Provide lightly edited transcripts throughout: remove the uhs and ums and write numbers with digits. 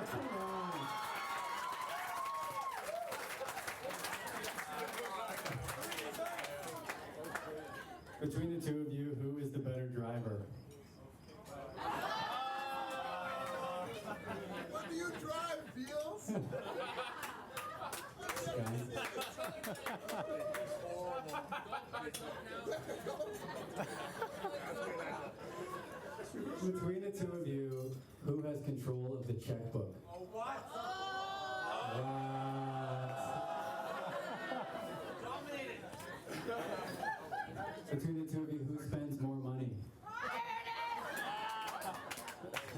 come on. Between the two of you, who is the better driver? What do you drive, Beals? Between the two of you, who has control of the checkbook? Oh, what? Between the two of you, who spends more money?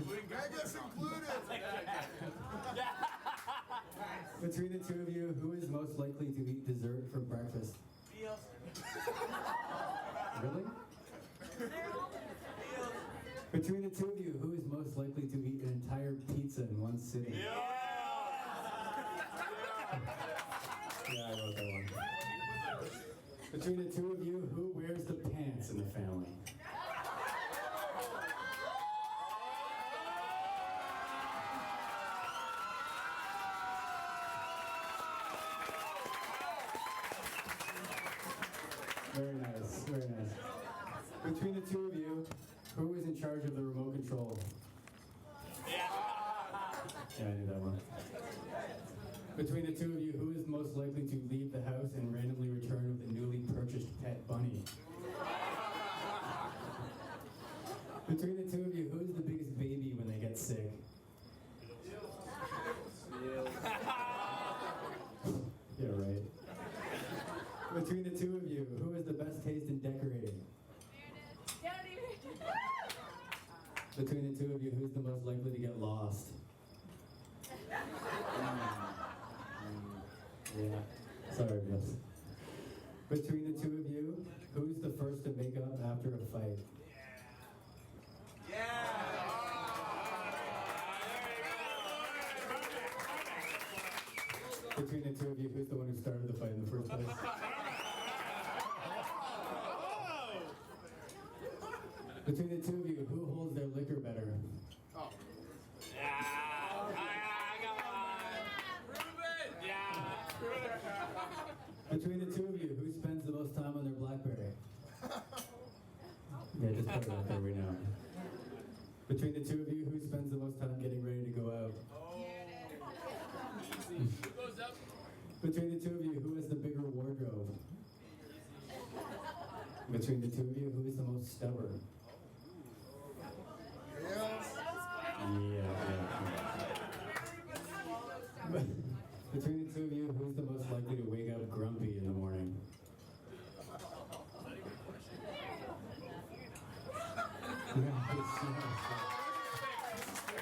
Vegas included. Between the two of you, who is most likely to eat dessert for breakfast? Beals. Really? Between the two of you, who is most likely to eat an entire pizza in one sitting? Yeah, I wrote that one. Between the two of you, who wears the pants in the family? Very nice, very nice. Between the two of you, who is in charge of the remote control? Yeah, I knew that one. Between the two of you, who is most likely to leave the house and randomly return with a newly purchased pet bunny? Between the two of you, who is the biggest baby when they get sick? Yeah, right. Between the two of you, who has the best taste in decorating? Between the two of you, who's the most likely to get lost? Yeah, sorry, Bill. Between the two of you, who's the first to make up after a fight? Between the two of you, who's the one who started the fight in the first place? Between the two of you, who holds their liquor better? Between the two of you, who spends the most time on their BlackBerry? Yeah, just put it out there right now. Between the two of you, who spends the most time getting ready to go out? Who goes up? Between the two of you, who has the bigger wardrobe? Between the two of you, who is the most stubborn? Yeah. Between the two of you, who's the most likely to wake up grumpy in the morning?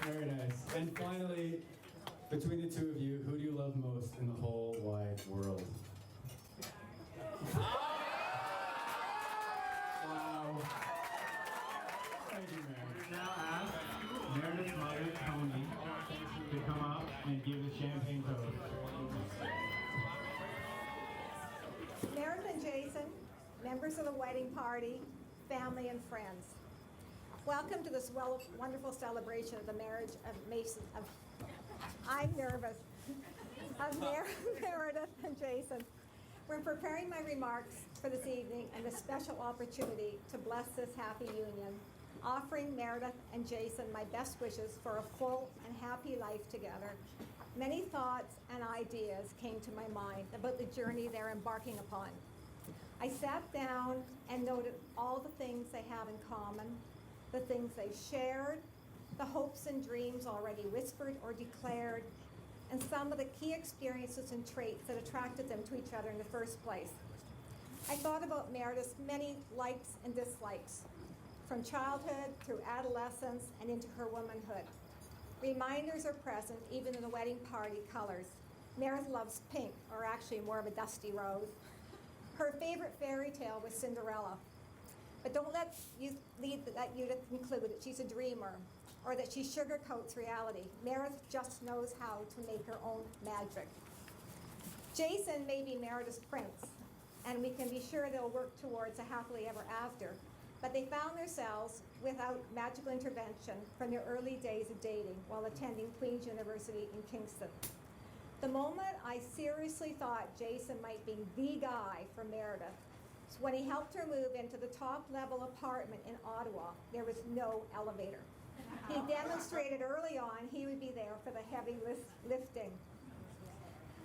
Very nice. And finally, between the two of you, who do you love most in the whole wide world? Wow. Thank you, man. We now ask Meredith's mother, Tony, to come up and give the champagne toast. Meredith and Jason, members of the wedding party, family and friends. Welcome to this wonderful celebration of the marriage of Mason. I'm nervous. Of Meredith and Jason. We're preparing my remarks for this evening and a special opportunity to bless this happy union, offering Meredith and Jason my best wishes for a full and happy life together. Many thoughts and ideas came to my mind about the journey they're embarking upon. I sat down and noted all the things they have in common, the things they shared, the hopes and dreams already whispered or declared, and some of the key experiences and traits that attracted them to each other in the first place. I thought about Meredith's many likes and dislikes, from childhood through adolescence and into her womanhood. Reminders are present even in the wedding party colors. Meredith loves pink, or actually more of a dusty rose. Her favorite fairy tale was Cinderella. But don't let you to conclude that she's a dreamer or that she sugarcoats reality. Meredith just knows how to make her own magic. Jason may be Meredith's prince, and we can be sure they'll work towards a happily ever after. but they found themselves without magical intervention from their early days of dating while attending Queen's University in Kingston. The moment I seriously thought Jason might be the guy for Meredith was when he helped her move into the top level apartment in Ottawa. There was no elevator. He demonstrated early on he would be there for the heavy lifting.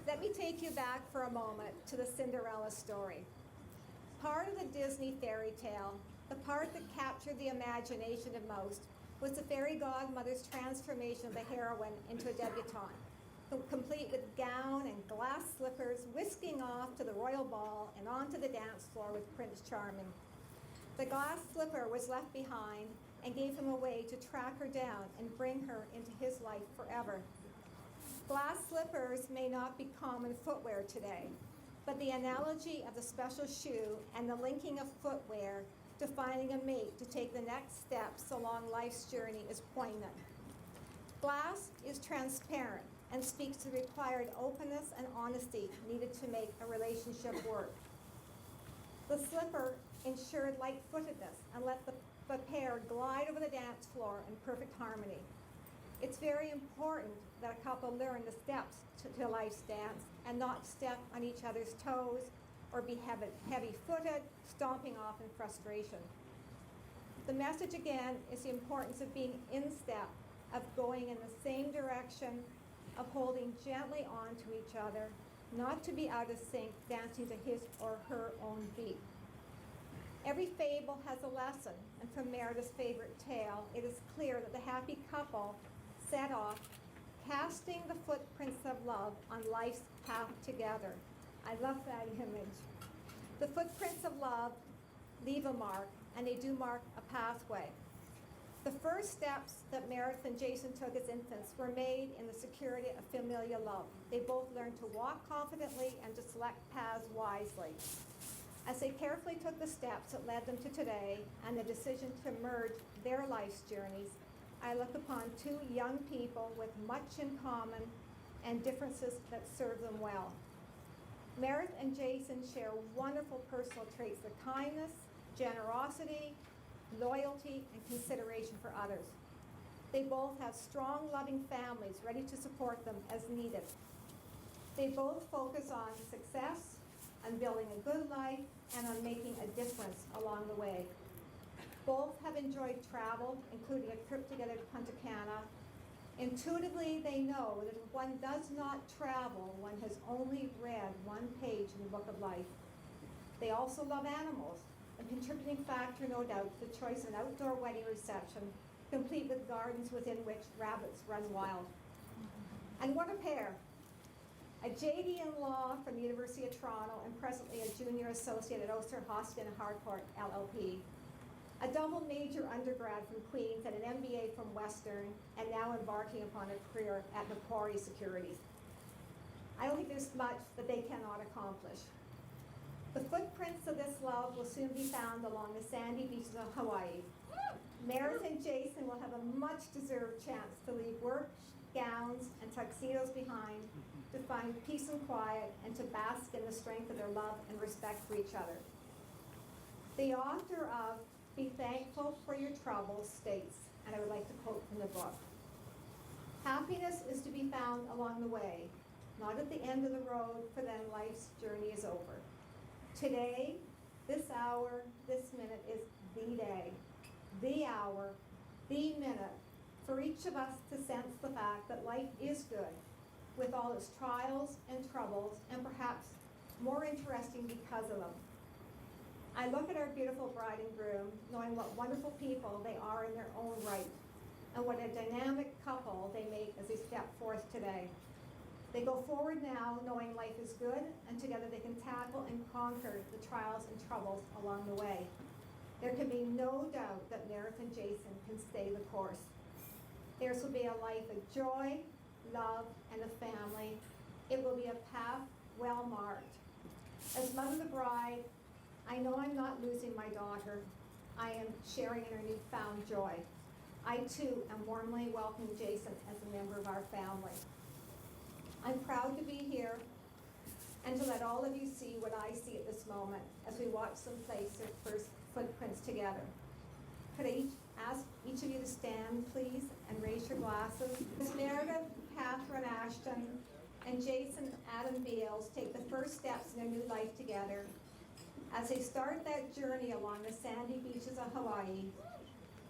Let me take you back for a moment to the Cinderella story. Part of the Disney fairy tale, the part that captured the imagination of most, was the fairy godmother's transformation of the heroine into a debutante, complete with gown and glass slippers, whisking off to the royal ball and onto the dance floor with Prince Charming. The glass slipper was left behind and gave him a way to track her down and bring her into his life forever. Glass slippers may not be common footwear today, but the analogy of the special shoe and the linking of footwear to finding a mate to take the next steps along life's journey is poignant. Glass is transparent and speaks to the required openness and honesty needed to make a relationship work. The slipper ensured light-footedness and let the pair glide over the dance floor in perfect harmony. It's very important that a couple learn the steps to life's dance and not step on each other's toes or be heavy-footed, stomping off in frustration. The message again is the importance of being in step, of going in the same direction, of holding gently on to each other, not to be out of sync, dancing to his or her own beat. Every fable has a lesson, and from Meredith's favorite tale, it is clear that the happy couple set off casting the footprints of love on life's path together. I love that image. The footprints of love leave a mark, and they do mark a pathway. The first steps that Meredith and Jason took as infants were made in the security of familial love. They both learned to walk confidently and to select paths wisely. As they carefully took the steps that led them to today and the decision to merge their life's journeys, I look upon two young people with much in common and differences that serve them well. Meredith and Jason share wonderful personal traits of kindness, generosity, loyalty, and consideration for others. They both have strong, loving families ready to support them as needed. They both focus on success, on building a good life, and on making a difference along the way. Both have enjoyed travel, including a trip together to Punta Cana. Intuitively, they know that if one does not travel, one has only read one page in the book of life. They also love animals, a contributing factor, no doubt, to the choice of an outdoor wedding reception, complete with gardens within which rabbits run wild. And what a pair! A JD in law from the University of Toronto and presently a junior associate at Oster Hoskin Harcourt LLP. A double major undergrad from Queen's and an MBA from Western, and now embarking upon a career at Macquarie Securities. I don't think there's much that they cannot accomplish. The footprints of this love will soon be found along the sandy beaches of Hawaii. Meredith and Jason will have a much-deserved chance to leave work, gowns, and tuxedos behind to find peace and quiet and to bask in the strength of their love and respect for each other. The author of Be Thankful for Your Troubles states, and I would like to quote from the book, "Happiness is to be found along the way, not at the end of the road, for then life's journey is over. Today, this hour, this minute is the day, the hour, the minute, for each of us to sense the fact that life is good, with all its trials and troubles, and perhaps more interesting because of them. I look at our beautiful bride and groom, knowing what wonderful people they are in their own right, and what a dynamic couple they make as they step forth today. They go forward now knowing life is good, and together they can tackle and conquer the trials and troubles along the way. There can be no doubt that Meredith and Jason can stay the course. Theirs will be a life of joy, love, and a family. It will be a path well marked. As mother of the bride, I know I'm not losing my daughter. I am sharing in her newfound joy. I too am warmly welcoming Jason as a member of our family. I'm proud to be here and to let all of you see what I see at this moment as we watch them place their first footprints together. Could I ask each of you to stand, please, and raise your glasses? Ms. Meredith, Catherine Ashton, and Jason Adam Beals take the first steps in their new life together. As they start that journey along the sandy beaches of Hawaii,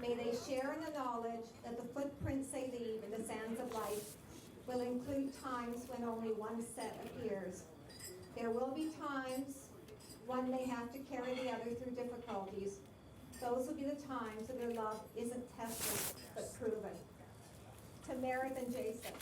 may they share in the knowledge that the footprints they leave in the sands of life will include times when only one set appears. There will be times one may have to carry the other through difficulties. Those will be the times that their love isn't tested, but proven. To Meredith and Jason.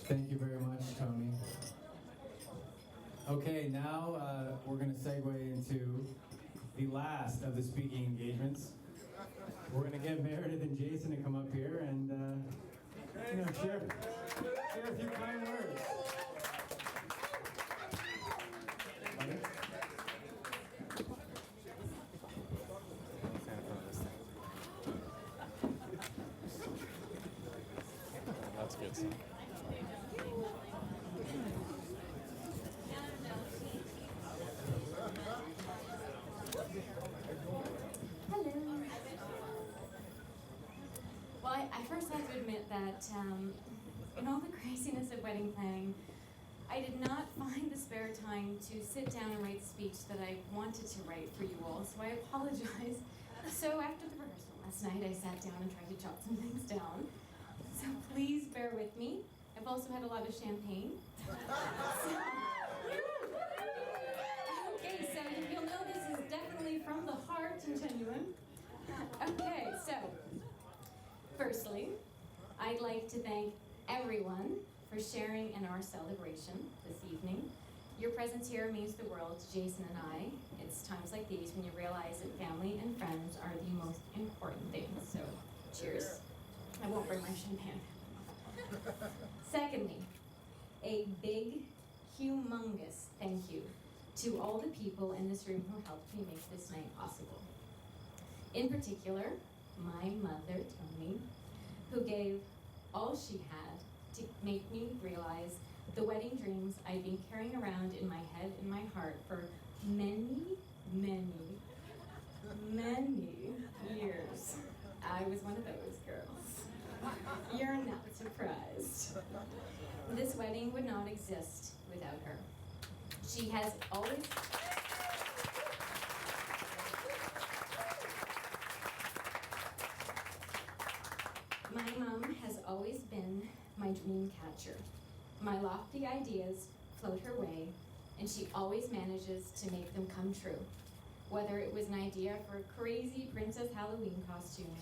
Thank you very much, Tony. Okay, now we're going to segue into the last of the speaking engagements. We're going to get Meredith and Jason to come up here and share a few kind words. That's good. Hello. Well, I first have to admit that in all the craziness of wedding planning, I did not find the spare time to sit down and write the speech that I wanted to write for you all, so I apologize. So after the rehearsal last night, I sat down and tried to jot some things down. So please bear with me. I've also had a lot of champagne. Okay, so you'll know this is definitely from the heart and genuine. Okay, so firstly, I'd like to thank everyone for sharing in our celebration this evening. Your presence here means the world to Jason and I. It's times like these when you realize that family and friends are the most important things. So, cheers. I won't bring my champagne. Secondly, a big, humongous thank you to all the people in this room who helped me make this night possible. In particular, my mother, Tony, who gave all she had to make me realize the wedding dreams I'd been carrying around in my head and my heart for many, many, many years. I was one of those girls. You're not surprised. This wedding would not exist without her. She has always... My mom has always been my dream catcher. My lofty ideas float her way, and she always manages to make them come true. Whether it was an idea for a crazy Princess Halloween costume,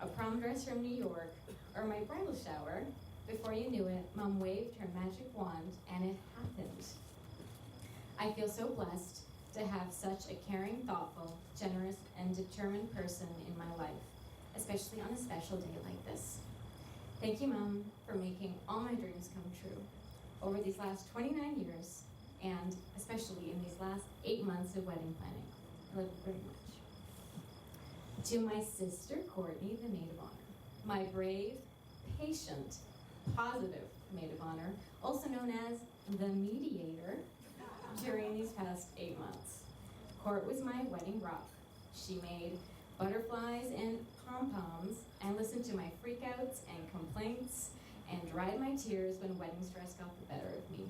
a prom dress from New York, or my bridal shower, before you knew it, Mom waved her magic wand and it happened. I feel so blessed to have such a caring, thoughtful, generous, and determined person in my life, especially on a special day like this. Thank you, Mom, for making all my dreams come true over these last 29 years, and especially in these last 8 months of wedding planning. I love you very much. To my sister, Courtney, the maid of honor, my brave, patient, positive maid of honor, also known as the mediator, during these past 8 months. Court was my wedding rock. She made butterflies and pom-poms and listened to my freakouts and complaints and dried my tears when wedding stress got the better of me.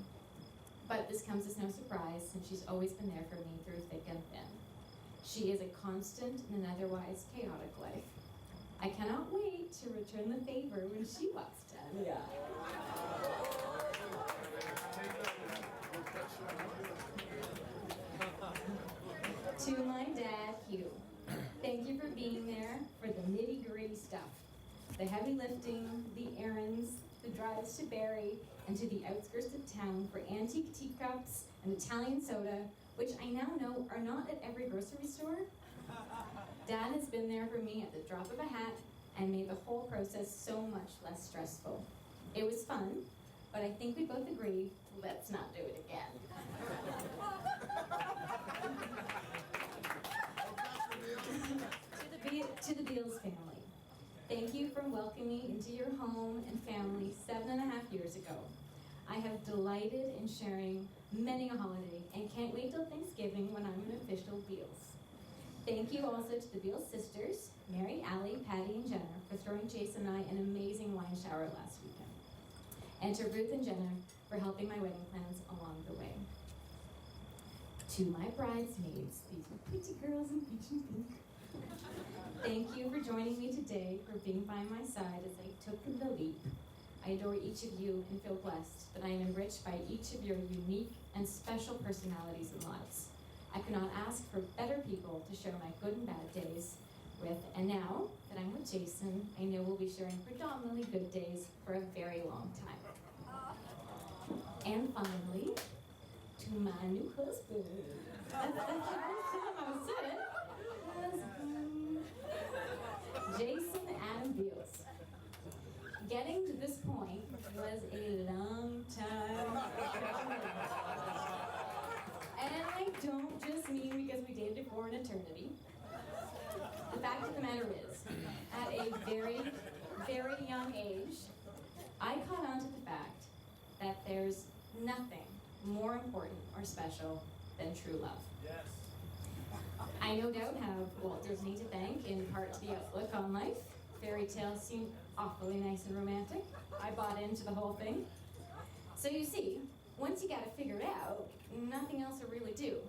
But this comes as no surprise, since she's always been there for me through thick and thin. She is a constant in an otherwise chaotic life. I cannot wait to return the favor when she walks down the aisle. To my dad, Hugh, thank you for being there for the nitty-gritty stuff. The heavy lifting, the errands, the drives to Barrie, and to the outskirts of town for antique teacups and Italian soda, which I now know are not at every grocery store. Dad has been there for me at the drop of a hat and made the whole process so much less stressful. It was fun, but I think we both agree, let's not do it again. To the Beals family, Thank you for welcoming me into your home and family 7.5 years ago. I have delighted in sharing many a holiday and can't wait till Thanksgiving when I'm an official Beals. Thank you also to the Beals sisters, Mary, Allie, Patty, and Jenna, for throwing Jason and I an amazing wine shower last weekend. And to Ruth and Jenna for helping my wedding plans along the way. To my bridesmaids, these are pretty girls in peach and pink. Thank you for joining me today, for being by my side as I took the leap. I adore each of you and feel blessed that I am enriched by each of your unique and special personalities and lives. I cannot ask for better people to share my good and bad days with, and now that I'm with Jason, I know we'll be sharing predominantly good days for a very long time. And finally, to my new husband. That's the first time I've said it. Husband. Jason Adam Beals. Getting to this point was a long time coming. And I don't just mean because we dated for an eternity. The fact of the matter is, at a very, very young age, I caught on to the fact that there's nothing more important or special than true love. Yes. I no doubt have Walt Disney to thank in part to the outlook on life. Fairy tales seem awfully nice and romantic. I bought into the whole thing. So you see, once you got it figured out, nothing else will really do.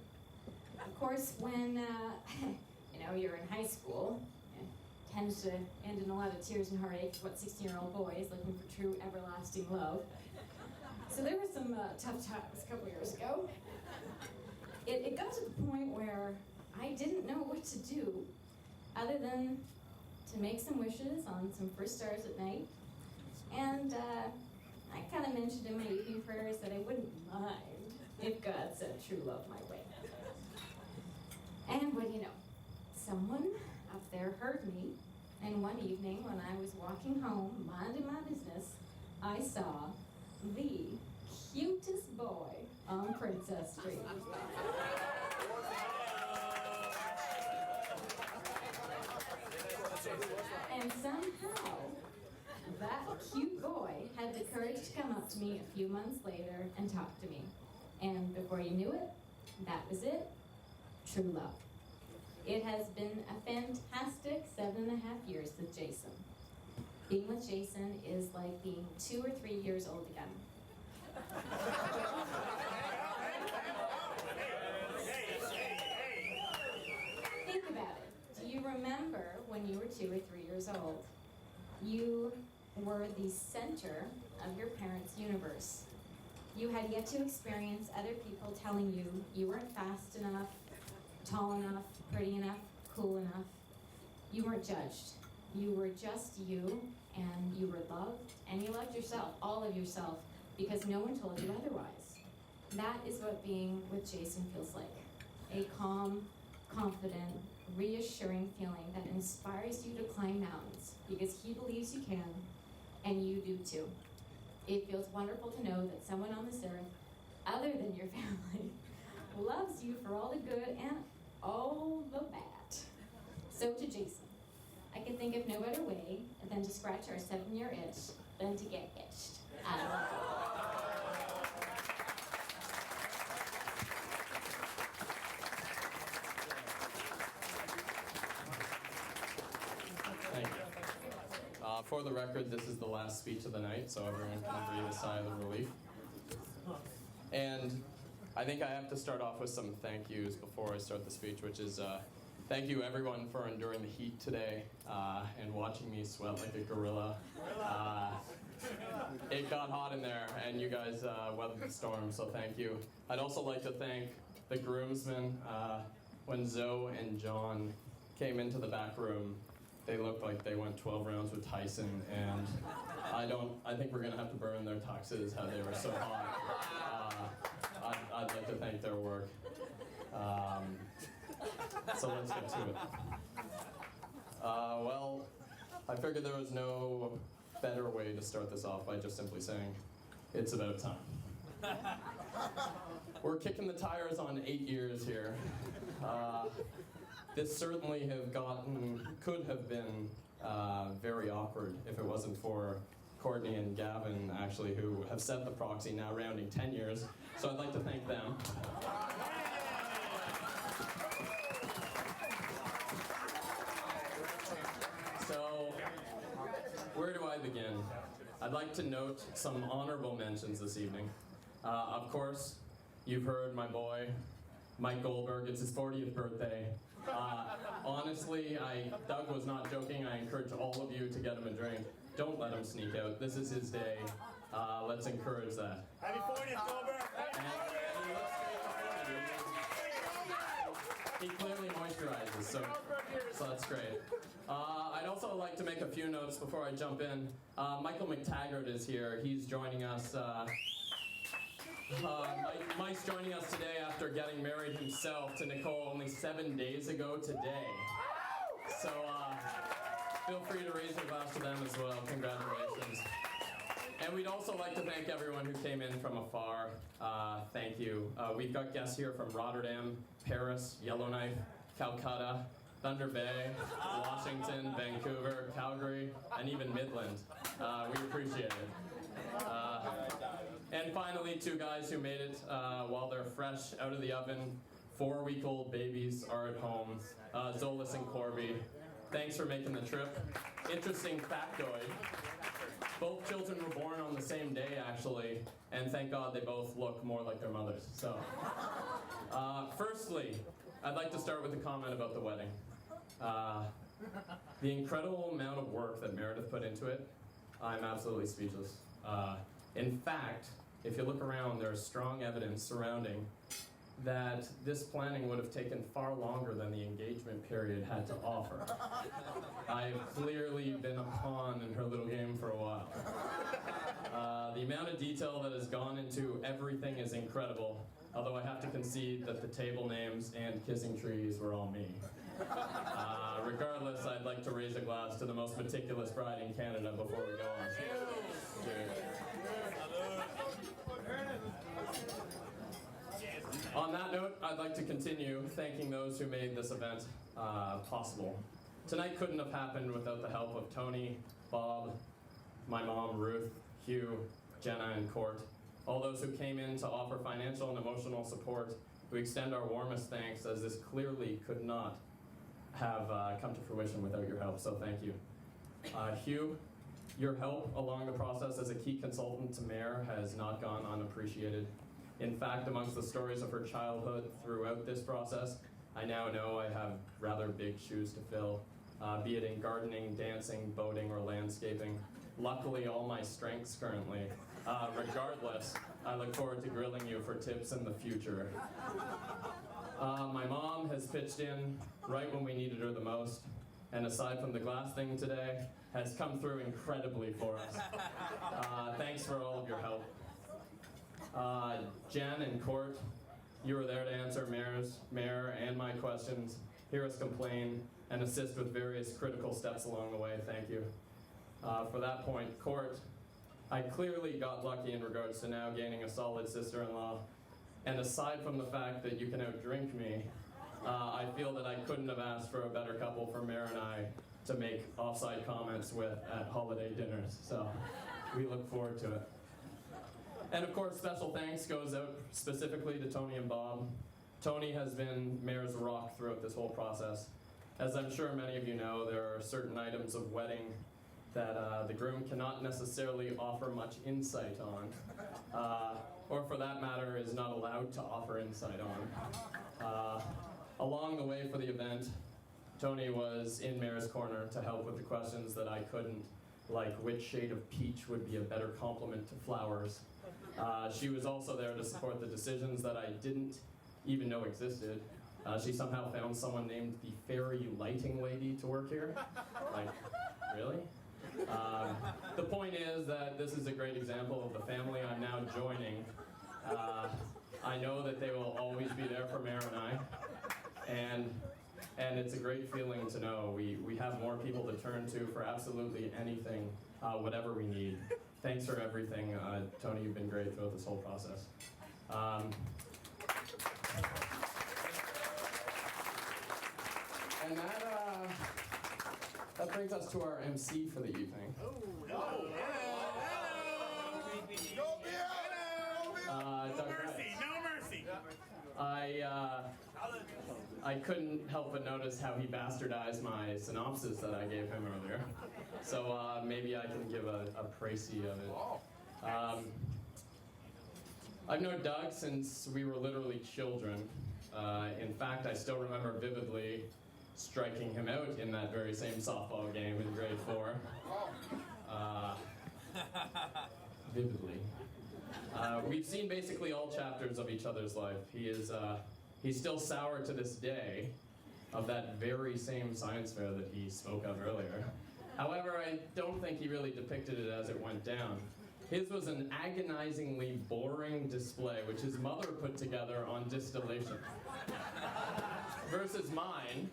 Of course, when you're in high school, it tends to end in a lot of tears and heartache for what 16-year-old boys looking for true everlasting love. So there were some tough times a couple years ago. It got to the point where I didn't know what to do other than to make some wishes on some first stars at night. And I kind of mentioned in my evening prayers that I wouldn't mind if God sent true love my way. And what do you know? Someone up there heard me, and one evening when I was walking home, minding my business, I saw the cutest boy on Princess Street. And somehow, that cute boy had the courage to come up to me a few months later and talk to me. And before you knew it, that was it. True love. It has been a fantastic 7.5 years with Jason. Being with Jason is like being 2 or 3 years old again. Think about it. Do you remember when you were 2 or 3 years old? You were the center of your parents' universe. You had yet to experience other people telling you you weren't fast enough, tall enough, pretty enough, cool enough. You weren't judged. You were just you, and you were loved, and you loved yourself, all of yourself, because no one told you otherwise. That is what being with Jason feels like. A calm, confident, reassuring feeling that inspires you to climb mountains, because he believes you can, and you do too. It feels wonderful to know that someone on this earth, other than your family, loves you for all the good and all the bad. So to Jason, I can think of no better way than to scratch our 7-year itch than to get itched. I love Thank you. For the record, this is the last speech of the night, so everyone can breathe a sigh of relief. And I think I have to start off with some thank yous before I start the speech, which is thank you everyone for enduring the heat today and watching me sweat like a gorilla. It got hot in there, and you guys weathered the storm, so thank you. I'd also like to thank the groomsmen. When Zoe and John came into the back room, they looked like they went 12 rounds with Tyson, and I think we're gonna have to burn their tuxes how they were so hot. I'd like to thank their work. So let's get to it. Well, I figured there was no better way to start this off by just simply saying, it's about time. We're kicking the tires on 8 years here. This certainly could have been very awkward if it wasn't for Courtney and Gavin, actually, who have set the proxy, now rounding 10 years. So I'd like to thank them. So, where do I begin? I'd like to note some honorable mentions this evening. Of course, you've heard my boy, Mike Goldberg. It's his 40th birthday. Honestly, Doug was not joking. I encourage all of you to get him a drink. Don't let him sneak out. This is his day. Let's encourage that. Happy 40th, Goldberg! And he clearly moisturizes, so that's great. I'd also like to make a few notes before I jump in. Michael McTaggart is here. He's joining us. Mike's joining us today after getting married himself to Nicole only 7 days ago today. So feel free to raise your glass to them as well. Congratulations. And we'd also like to thank everyone who came in from afar. Thank you. We've got guests here from Rotterdam, Paris, Yellowknife, Calcutta, Thunder Bay, Washington, Vancouver, Calgary, and even Midland. We appreciate it. And finally, two guys who made it while they're fresh out of the oven. 4-week-old babies are at home. Zolas and Corby. Thanks for making the trip. Interesting factoid. Both children were born on the same day, actually, and thank God they both look more like their mothers. So, firstly, I'd like to start with a comment about the wedding. The incredible amount of work that Meredith put into it, I'm absolutely speechless. In fact, if you look around, there's strong evidence surrounding that this planning would have taken far longer than the engagement period had to offer. I've clearly been a pawn in her little game for a while. The amount of detail that has gone into everything is incredible, although I have to concede that the table names and kissing trees were all me. Regardless, I'd like to raise a glass to the most meticulous bride in Canada before we go on. Cheers. On that note, I'd like to continue thanking those who made this event possible. Tonight couldn't have happened without the help of Tony, Bob, my mom, Ruth, Hugh, Jenna, and Court. All those who came in to offer financial and emotional support. We extend our warmest thanks, as this clearly could not have come to fruition without your help, so thank you. Hugh, your help along the process as a key consultant to Mayor has not gone unappreciated. In fact, amongst the stories of her childhood throughout this process, I now know I have rather big shoes to fill, be it in gardening, dancing, boating, or landscaping. Luckily, all my strengths currently. Regardless, I look forward to grilling you for tips in the future. My mom has pitched in right when we needed her the most, and aside from the glass thing today, has come through incredibly for us. Thanks for all of your help. Jen and Court, you were there to answer Mayor and my questions, hear us complain, and assist with various critical steps along the way. Thank you. For that point, Court, I clearly got lucky in regards to now gaining a solid sister-in-law. And aside from the fact that you can outdrink me, I feel that I couldn't have asked for a better couple for Mayor and I to make offside comments with at holiday dinners. So we look forward to it. And of course, special thanks goes out specifically to Tony and Bob. Tony has been Mayor's rock throughout this whole process. As I'm sure many of you know, there are certain items of wedding that the groom cannot necessarily offer much insight on, or for that matter, is not allowed to offer insight on. Along the way for the event, Tony was in Mayor's corner to help with the questions that I couldn't, like which shade of peach would be a better complement to flowers. She was also there to support the decisions that I didn't even know existed. She somehow found someone named the Fairy Lighting Lady to work here. Like, really? The point is that this is a great example of the family I'm now joining. I know that they will always be there for Mayor and I, and it's a great feeling to know we have more people to turn to for absolutely anything, whatever we need. Thanks for everything, Tony. You've been great throughout this whole process. That brings us to our MC for the evening. Go Bill! Go Bill! Doug Mercy, Rice. no mercy. I couldn't help but notice how he bastardized my synopsis that I gave him earlier. So maybe I can give a précis of it. I've known Doug since we were literally children. In fact, I still remember vividly striking him out in that very same softball game in grade 4. Vividly. We've seen basically all chapters of each other's life. He's still sour to this day of that very same science fair that he spoke of earlier. However, I don't think he really depicted it as it went down. His was an agonizingly boring display which his mother put together on distillation. Versus mine,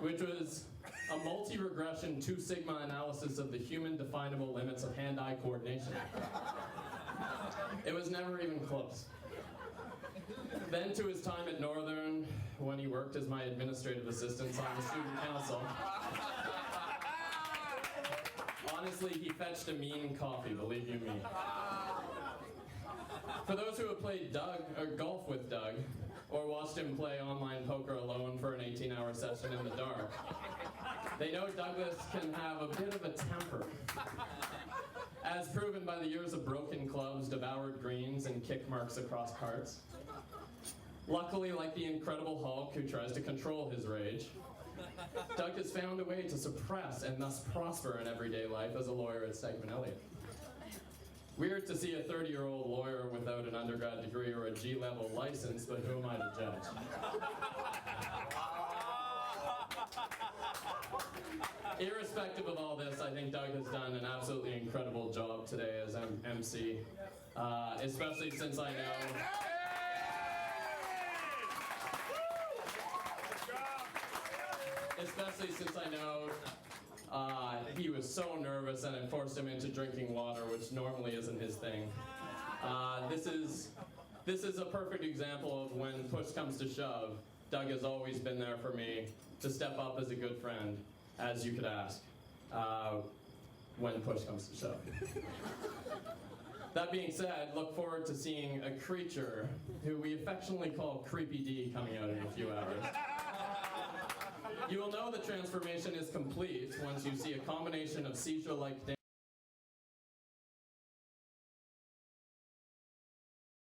which was a multi-regression 2 sigma analysis of the human definable limits of hand-eye coordination. It was never even close. Then to his time at Northern, when he worked as my administrative assistant on the student council. Honestly, he fetched a mean coffee, believe you me. For those who have played golf with Doug, or watched him play online poker alone for an 18-hour session in the dark, they know Douglas can have a bit of a temper. As proven by the years of broken clubs, devoured greens, and kick marks across carts. Luckily, like the Incredible Hulk who tries to control his rage, Doug has found a way to suppress and thus prosper in everyday life as a lawyer at Stegman Elliott. Weird to see a 30-year-old lawyer without an undergrad degree or a G-level license, but who am I to judge? Irrespective of all this, I think Doug has done an absolutely incredible job today as MC, especially since I know... Especially since I know he was so nervous and it forced him into drinking water, which normally isn't his thing. This is a perfect example of when push comes to shove. Doug has always been there for me to step up as a good friend, as you could ask, when push comes to shove. That being said, look forward to seeing a creature who we affectionately call Creepy D coming out in a few hours. You will know the transformation is complete once you see a combination of seizure-like